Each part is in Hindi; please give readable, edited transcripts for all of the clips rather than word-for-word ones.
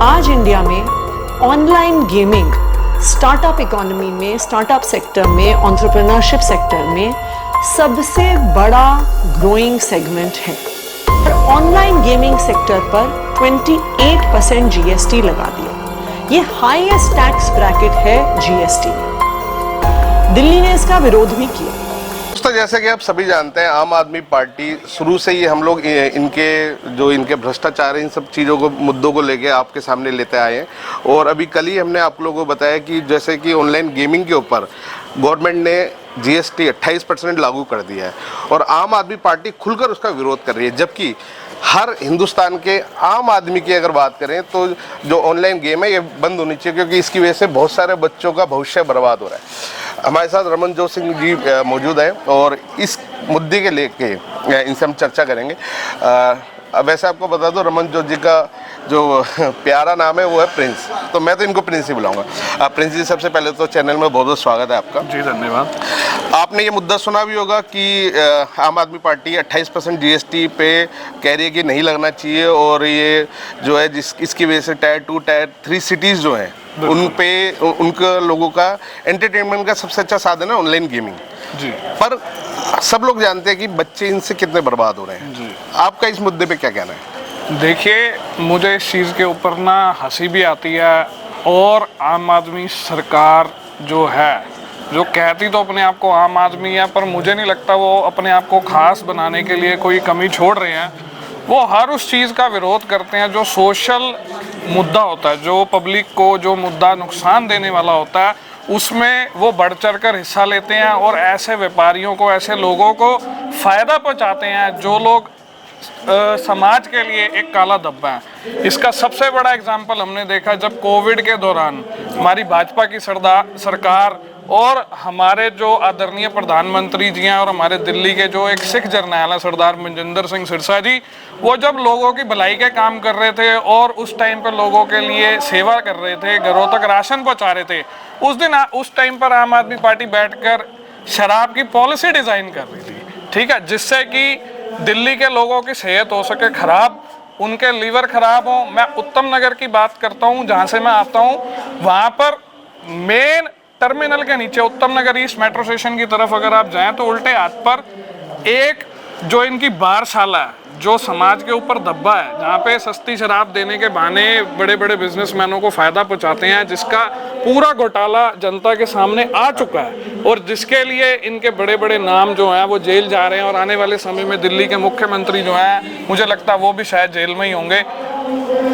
आज इंडिया में ऑनलाइन गेमिंग स्टार्टअप इकोनॉमी में, स्टार्टअप सेक्टर में, एंटरप्रेन्योरशिप सेक्टर में सबसे बड़ा ग्रोइंग सेगमेंट है। और ऑनलाइन गेमिंग सेक्टर पर 28% जीएसटी लगा दिया। ये हाईएस्ट टैक्स ब्रैकेट है जीएसटी में। दिल्ली ने इसका विरोध भी किया। दोस्तों, जैसे कि आप सभी जानते हैं, आम आदमी पार्टी शुरू से ही हम लोग इनके भ्रष्टाचार, इन सब चीज़ों को, मुद्दों को लेके आपके सामने लेते आए हैं। और अभी कल ही हमने आप लोगों को बताया कि जैसे कि ऑनलाइन गेमिंग के ऊपर गवर्नमेंट ने जीएसटी 28% लागू कर दिया है और आम आदमी पार्टी खुलकर उसका विरोध कर रही है। जबकि हर हिंदुस्तान के आम आदमी की अगर बात करें तो जो ऑनलाइन गेम है ये बंद होनी चाहिए, क्योंकि इसकी वजह से बहुत सारे बच्चों का भविष्य बर्बाद हो रहा है। हमारे साथ रमनजोत सिंह जी मौजूद हैं और इस मुद्दे के लेके इनसे हम चर्चा करेंगे। वैसे आपको बता दो, रमनजोत जी का जो प्यारा नाम है वो है प्रिंस, तो मैं तो इनको प्रिंस ही बुलाऊंगा। प्रिंस जी, सबसे पहले तो चैनल में बहुत बहुत स्वागत है आपका। जी धन्यवाद। आपने ये मुद्दा सुना भी होगा कि आम आदमी पार्टी 28% जीएसटी पे कह रही है कि नहीं लगना चाहिए, और ये जो है इसकी वजह से टायर 2, टायर 3 सिटीज़ जो हैं उन पे उनका लोगों का एंटरटेनमेंट का सबसे अच्छा साधन है ऑनलाइन गेमिंग। जी। पर सब लोग जानते हैं कि बच्चे इनसे कितने बर्बाद हो रहे हैं। जी। आपका इस मुद्दे पे क्या कहना है? देखिए, मुझे इस चीज़ के ऊपर ना हंसी भी आती है, और आम आदमी सरकार जो है, जो कहती तो अपने आप को आम आदमी है, पर मुझे नहीं लगता वो अपने आप को खास बनाने के लिए कोई कमी छोड़ रहे हैं। वो हर उस चीज़ का विरोध करते हैं जो सोशल मुद्दा होता है, जो पब्लिक को जो मुद्दा नुकसान देने वाला होता है, उसमें वो बढ़ चढ़ कर हिस्सा लेते हैं और ऐसे व्यापारियों को, ऐसे लोगों को फ़ायदा पहुंचाते हैं जो लोग समाज के लिए एक काला धब्बा है। इसका सबसे बड़ा एग्जाम्पल हमने देखा जब कोविड के दौरान हमारी भाजपा की सरकार और हमारे जो आदरणीय प्रधानमंत्री जी हैं और हमारे दिल्ली के जो एक सिख जर्नैल हैं सरदार मनजिंदर सिंह सिरसा जी, वो जब लोगों की भलाई के काम कर रहे थे और उस टाइम पर लोगों के लिए सेवा कर रहे थे, घरों तक राशन पहुंचा रहे थे, उस टाइम पर आम आदमी पार्टी बैठकर शराब की पॉलिसी डिज़ाइन कर रही थी, ठीक है, जिससे कि दिल्ली के लोगों की सेहत हो सके खराब, उनके लीवर खराब हो। मैं उत्तम नगर की बात करता हूँ, जहाँ से मैं आता हूँ, वहाँ पर मेन टर्मिनल के नीचे उत्तम नगर ईस्ट मेट्रो स्टेशन की तरफ अगर आप जाएं तो उल्टे हाथ पर एक जो इनकी बारशाला है, जो समाज के ऊपर धब्बा है, जहाँ पे सस्ती शराब देने के बहाने बड़े बड़े बिजनेसमैनों को फायदा पहुँचाते हैं, जिसका पूरा घोटाला जनता के सामने आ चुका है और जिसके लिए इनके बड़े बड़े नाम जो हैं वो जेल जा रहे हैं, और आने वाले समय में दिल्ली के मुख्यमंत्री जो हैं, मुझे लगता है वो भी शायद जेल में ही होंगे।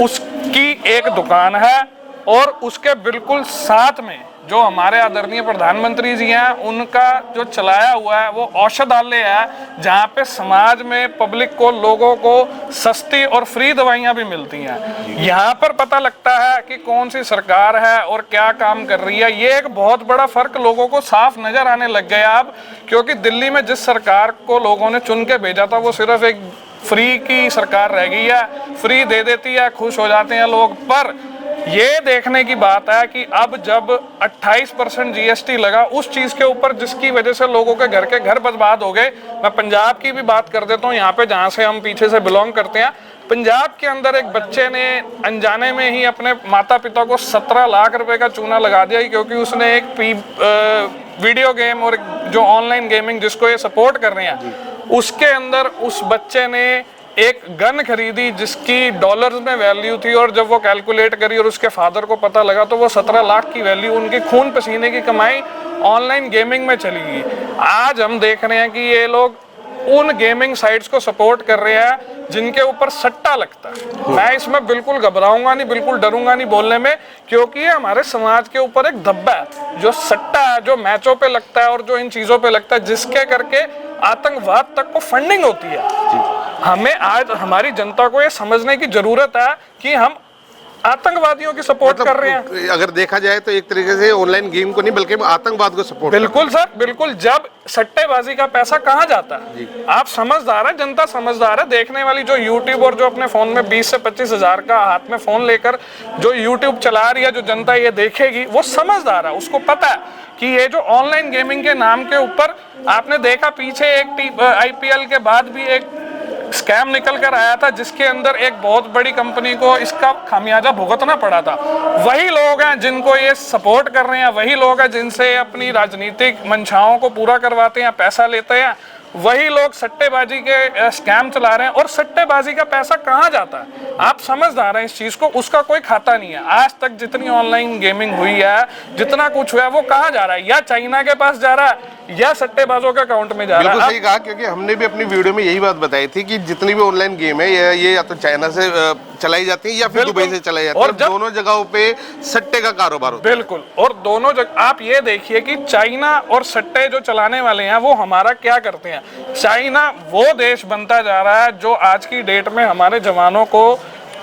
उसकी एक दुकान है और उसके बिल्कुल साथ में जो हमारे आदरणीय प्रधानमंत्री जी हैं, उनका जो चलाया हुआ है वो औषधालय है, जहाँ पे समाज में पब्लिक को, लोगों को सस्ती और फ्री दवाइयाँ भी मिलती हैं। यहाँ पर पता लगता है कि कौन सी सरकार है और क्या काम कर रही है। ये एक बहुत बड़ा फर्क लोगों को साफ नजर आने लग गया अब, क्योंकि दिल्ली में जिस सरकार को लोगों ने चुन के भेजा था वो सिर्फ एक फ्री की सरकार रह गई है, फ्री दे देती है, खुश हो जाते हैं लोग। पर ये देखने की बात है कि अब जब 28% जीएसटी लगा उस चीज के ऊपर जिसकी वजह से लोगों के घर बर्बाद हो गए। मैं पंजाब की भी बात कर देता हूँ, यहाँ पे जहाँ से हम पीछे से बिलोंग करते हैं। पंजाब के अंदर एक बच्चे ने अनजाने में ही अपने माता पिता को 17 लाख रुपए का चूना लगा दिया, क्योंकि उसने एक वीडियो गेम और जो ऑनलाइन गेमिंग जिसको ये सपोर्ट कर रहे हैं, उसके अंदर उस बच्चे ने एक गन खरीदी जिसकी डॉलर्स में वैल्यू थी, और जब वो कैलकुलेट करी और उसके फादर को पता लगा तो वो 17 लाख की वैल्यू, उनकी खून पसीने की कमाई ऑनलाइन गेमिंग में चली गई। आज हम देख रहे हैं कि ये लोग उन गेमिंग साइट्स को सपोर्ट कर रहे हैं जिनके ऊपर सट्टा लगता है। मैं इसमें बिल्कुल घबराऊंगा नहीं, बिल्कुल डरूंगा नहीं बोलने में, क्योंकि ये हमारे समाज के ऊपर एक धब्बा है, जो सट्टा है, जो मैचों पे लगता है और जो इन चीजों पे लगता है, जिसके करके आतंकवाद तक को फंडिंग होती है। हमें आज हमारी जनता को ये समझने की जरूरत है कि हम आतंकवादियों की सपोर्ट कर रहे हैं। अगर देखा जाए तो एक तरीके से ऑनलाइन गेम को नहीं बल्कि आतंकवाद को सपोर्ट। बिल्कुल सर, बिल्कुल। जब सट्टेबाजी का पैसा कहाँ जाता है, आप समझदार है, जनता समझदार है। देखने वाली जो यूट्यूब और जो अपने फोन में 20 से 25 हजार का हाथ में फोन लेकर जो यूट्यूब चला रही है, जो जनता ये देखेगी, वो समझदार है, उसको पता है कि ये जो ऑनलाइन गेमिंग के नाम के ऊपर आपने देखा पीछे एक आईपीएल के बाद भी एक स्कैम निकल कर आया था, जिसके अंदर एक बहुत बड़ी कंपनी को इसका खामियाजा भुगतना पड़ा था। वही लोग हैं जिनको ये सपोर्ट कर रहे हैं, वही लोग हैं जिनसे अपनी राजनीतिक मंशाओं को पूरा करवाते हैं, पैसा लेते हैं, वही लोग सट्टेबाजी के स्कैम चला रहे हैं। और सट्टेबाजी का पैसा कहाँ जाता है, आप समझदार हैं इस चीज को, उसका कोई खाता नहीं है। आज तक जितनी ऑनलाइन गेमिंग हुई है, जितना कुछ हुआ है, वो कहाँ जा रहा है, या चाइना के पास जा रहा है या सट्टेबाजों के अकाउंट में जा रहा है। बिल्कुल सही कहा, क्योंकि हमने भी अपनी वीडियो में यही बात बताई थी कि जितनी भी ऑनलाइन गेम है ये या तो चाइना से चलाई जाती है या फिर दुबई से चलाई जाती है, और दोनों जगहों पे सट्टे का कारोबार होता है। बिल्कुल, और दोनों जगह आप ये देखिए कि चाइना और सट्टे जो चलाने वाले हैं वो हमारा क्या करते हैं। चाइना वो देश बनता जा रहा है जो आज की डेट में हमारे जवानों को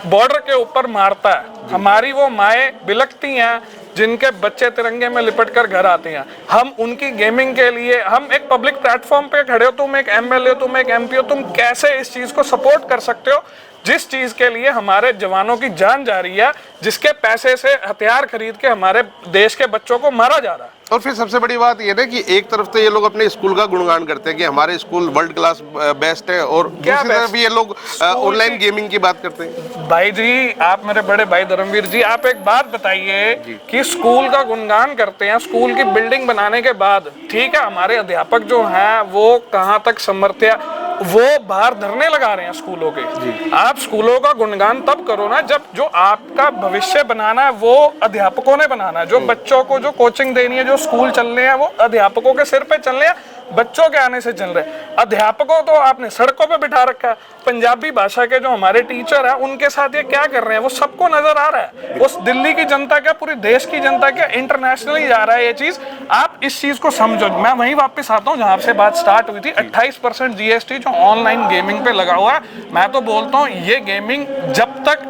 बॉर्डर के ऊपर मारता है। हमारी वो माएँ बिलखती हैं जिनके बच्चे तिरंगे में लिपट कर घर आते हैं। हम उनकी गेमिंग के लिए, हम एक पब्लिक प्लेटफॉर्म पे खड़े हो, तुम एक एमएलए हो, तुम एक एमपी हो, तुम कैसे इस चीज को सपोर्ट कर सकते हो जिस चीज के लिए हमारे जवानों की जान जा रही है, जिसके पैसे से हथियार खरीद के हमारे देश के बच्चों को मारा जा रहा है। और फिर सबसे बड़ी बात ये ना कि एक तरफ तो ये लोग अपने स्कूल का गुणगान करते हैं कि हमारे स्कूल वर्ल्ड क्लास बेस्ट है, और दूसरी तरफ ये लोग ऑनलाइन गेमिंग की बात करते हैं। भाई जी, आप मेरे बड़े भाई धर्मवीर जी, आप एक बात बताइए कि स्कूल का गुणगान करते हैं, स्कूल की बिल्डिंग बनाने के बाद, ठीक है, हमारे अध्यापक जो हैं वो कहाँ तक समर्थ है, वो बाहर धरने लगा रहे हैं स्कूलों के। आप स्कूलों का गुणगान तब करो ना जब जो आपका भविष्य बनाना है वो अध्यापकों ने बनाना है। जो बच्चों को जो कोचिंग देनी है, जो स्कूल चलने हैं, वो अध्यापकों के सिर पे चलने हैं, बच्चों के आने से चल रहे। अध्यापकों तो आपने सड़कों पे बिठा रखा है। पंजाबी भाषा के जो हमारे टीचर हैं उनके साथ ये क्या कर रहे हैं वो सबको नजर आ रहा है। उस दिल्ली की जनता क्या, पूरी देश की जनता क्या, इंटरनेशनली जा रहा है ये चीज। आप इस चीज को समझो। मैं वहीं वापस आता हूँ जहां से बात स्टार्ट हुई थी। 28% जीएसटी जो ऑनलाइन गेमिंग पे लगा हुआ है, मैं तो बोलता हूँ ये गेमिंग जब तक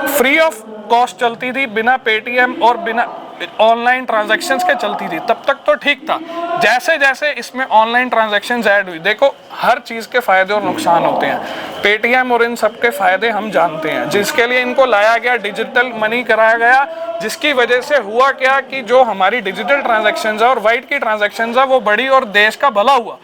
फ्री ऑफ कॉस्ट चलती थी, बिना पेटीएम और बिना ऑनलाइन ट्रांजैक्शंस के चलती थी, तब तक तो ठीक था। जैसे जैसे इसमें ऑनलाइन ट्रांजैक्शंस ऐड हुई, देखो हर चीज के फायदे और नुकसान होते हैं। पेटीएम और इन सब के फायदे हम जानते हैं, जिसके लिए इनको लाया गया, डिजिटल मनी कराया गया, जिसकी वजह से हुआ क्या कि जो हमारी डिजिटल ट्रांजैक्शंस है और वाइट की ट्रांजैक्शंस है वो बढ़ी और देश का भला हुआ।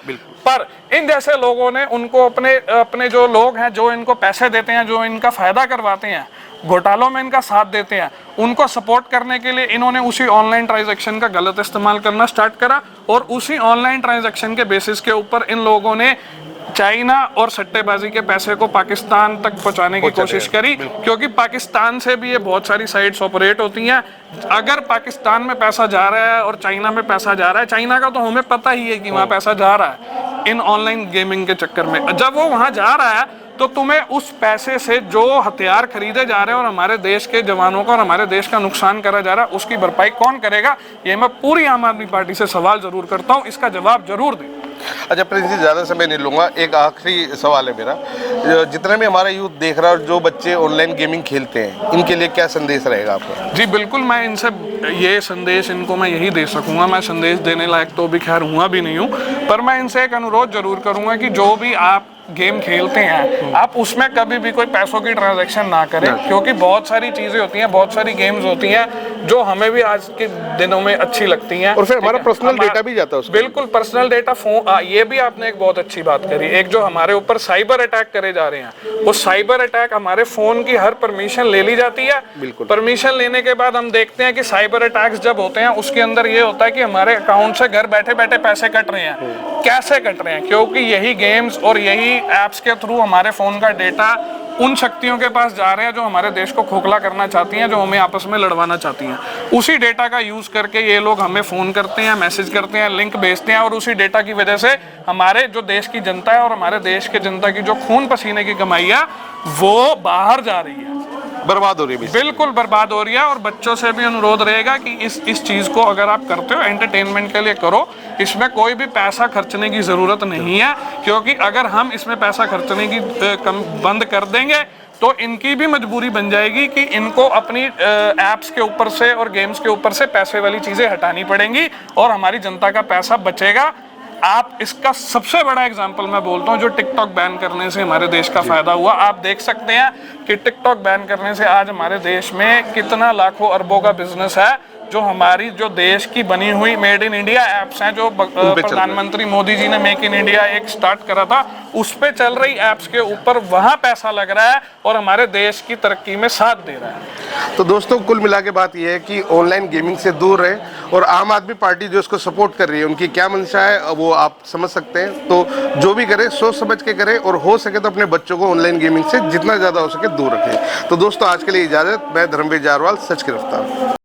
पर इन जैसे लोगों ने उनको अपने जो लोग हैं, जो इनको पैसे देते हैं, जो इनका फायदा करवाते हैं, घोटालों में इनका साथ देते हैं, उनको सपोर्ट करने के लिए इन्होंने उसी ऑनलाइन ट्रांजैक्शन का गलत इस्तेमाल करना स्टार्ट करा, और उसी ऑनलाइन ट्रांजैक्शन के बेसिस के ऊपर इन लोगों ने चाइना और सट्टेबाजी के पैसे को पाकिस्तान तक पहुंचाने की कोशिश करी, क्योंकि पाकिस्तान से भी ये बहुत सारी साइट्स ऑपरेट होती हैं। अगर पाकिस्तान में पैसा जा रहा है और चाइना में पैसा जा रहा है, चाइना का तो हमें पता ही है कि वहाँ पैसा जा रहा है इन ऑनलाइन गेमिंग के चक्कर में। जब वो वहाँ जा रहा है तो तुम्हें उस पैसे से जो हथियार खरीदे जा रहे हैं और हमारे देश के जवानों का और हमारे देश का नुकसान करा जा रहा है, उसकी भरपाई कौन करेगा? ये मैं पूरी आम आदमी पार्टी से सवाल जरूर करता हूँ, इसका जवाब जरूर दें। अच्छा प्रिंस जी, ज़्यादा समय नहीं लूँगा, एक आखिरी सवाल है मेरा। जितना भी हमारा यूथ देख रहा है और जो बच्चे ऑनलाइन गेमिंग खेलते हैं, इनके लिए क्या संदेश रहेगा आपका? जी बिल्कुल, मैं इनसे ये संदेश इनको मैं यही दे सकूंगा। मैं संदेश देने लायक तो अभी खैर हुआ भी नहीं हूँ, पर मैं इनसे एक अनुरोध जरूर करूंगा कि जो भी आप गेम खेलते हैं, आप उसमें कभी भी कोई पैसों की ट्रांजैक्शन ना करें, क्योंकि बहुत सारी चीजें होती हैं, बहुत सारी गेम्स होती हैं जो हमें भी आज के दिनों में अच्छी लगती हैं, और फिर हमारा पर्सनल डेटा भी जाता है उसमें। बिल्कुल, पर्सनल डेटा ये भी आपने एक बहुत अच्छी बात करी। एक जो हमारे ऊपर साइबर अटैक करे जा रहे हैं, वो साइबर अटैक हमारे फोन की हर परमिशन ले ली जाती है। परमिशन लेने के बाद हम देखते हैं कि साइबर अटैक्स जब होते हैं उसके अंदर ये होता है कि हमारे अकाउंट से घर बैठे बैठे पैसे कट रहे हैं। कैसे कट रहे हैं? क्योंकि यही गेम्स और यही ऐप्स के थ्रू हमारे फोन का डेटा उन शक्तियों के पास जा रहे हैं जो हमारे देश को खोखला करना चाहती हैं, जो हमें आपस में लड़वाना चाहती हैं। उसी डेटा का यूज करके ये लोग हमें फोन करते हैं, मैसेज करते हैं, लिंक भेजते हैं, और उसी डेटा की वजह से हमारे जो देश की जनता है और हमारे देश के जनता की जो खून पसीने की कमाई है वो बाहर जा रही है, बर्बाद हो रही है, बिल्कुल बर्बाद हो रही है। और बच्चों से भी अनुरोध रहेगा कि इस चीज को अगर आप करते हो एंटरटेनमेंट के लिए करो, इसमें कोई भी पैसा खर्चने की जरूरत नहीं है, क्योंकि अगर हम इसमें पैसा खर्चने की बंद कर देंगे तो इनकी भी मजबूरी बन जाएगी कि इनको अपनी ऐप्स के ऊपर से और गेम्स के ऊपर से पैसे वाली चीजें हटानी पड़ेंगी और हमारी जनता का पैसा बचेगा। आप इसका सबसे बड़ा एग्जांपल मैं बोलता हूं, जो टिकटॉक बैन करने से हमारे देश का फायदा हुआ, आप देख सकते हैं कि टिकटॉक बैन करने से आज हमारे देश में कितना लाखों अरबों का बिजनेस है, जो हमारी जो देश की बनी हुई मेड इन इंडिया एप्स हैं, जो प्रधानमंत्री मोदी जी ने मेक इन इंडिया एक स्टार्ट करा था, उस पे चल रही एप्स के ऊपर वहां पैसा लग रहा है और हमारे देश की तरक्की में साथ दे रहा है। तो दोस्तों कुल मिला के बात यह है कि ऑनलाइन गेमिंग से दूर रहे, और आम आदमी पार्टी जो इसको सपोर्ट कर रही है उनकी क्या मंशा है वो आप समझ सकते हैं। तो जो भी करे सोच समझ के करे, और हो सके तो अपने बच्चों को ऑनलाइन गेमिंग से जितना ज़्यादा हो सके दूर रखें। तो दोस्तों आज के लिए इजाज़त। मैं धर्मवीर जारवाल, सच की रफ्तार।